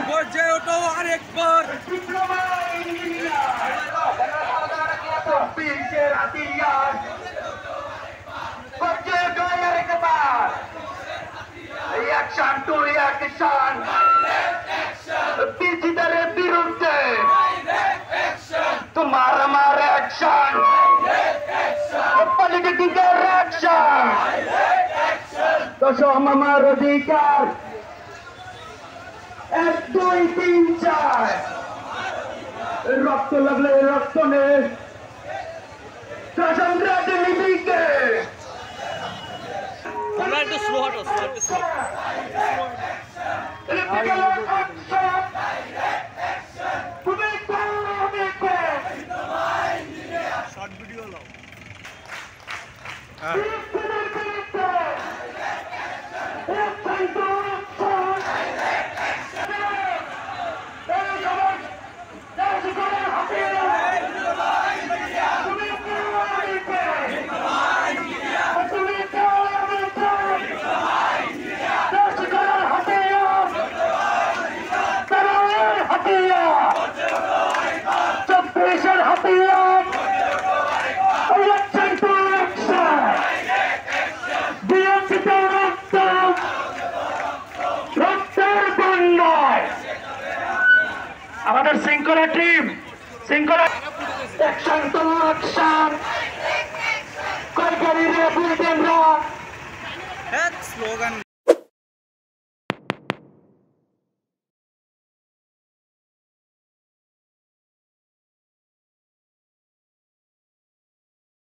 গর্জে ওঠো আরেকবার অ্যাকশন টু অ্যাকশন বিজিতারের বিরুদ্ধে তোমার আমার অ্যাকশন পলিটিক্যাল অ্যাকশন দশম আমার অধিকার 1 2 3 4 রক্ত লাগলে রক্ত নে দশম রাজনীতিকে তোমরা একটু স্লো হটো স্লো শর্ট ভিডিও লাও আমাদের শৃঙ্খলা টিম শৃঙ্খলা অ্যাকশন তো অ্যাকশন কলকারি রে বুলদেনরা এক স্লোগান